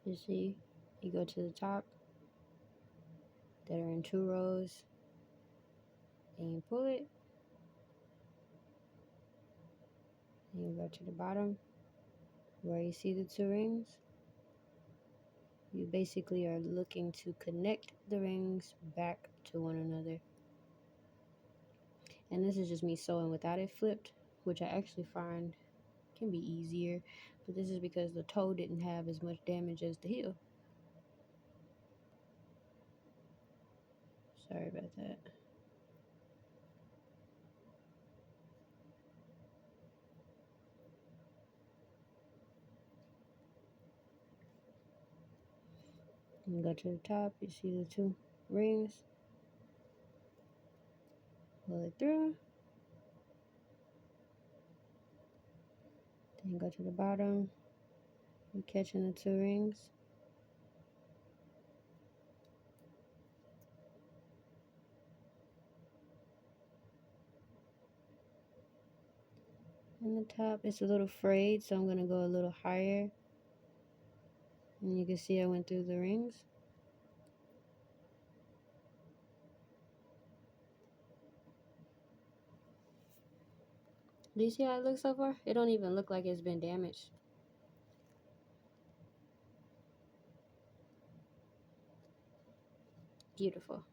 You see, you go to the top that are in 2 rows, and you pull it, and you go to the bottom where you see the 2 rings. You basically are looking to connect the rings back to one another. And this is just me sewing without it flipped, which I actually find can be easier, but this is because the toe didn't have as much damage as the heel. Sorry about that. You go to the top, you see the 2 rings, pull it through, then go to the bottom, you catching the 2 rings, and the top it's a little frayed, so I'm going to go a little higher, and you can see I went through the rings. Do you see how it looks so far? It don't even look like it's been damaged. Beautiful.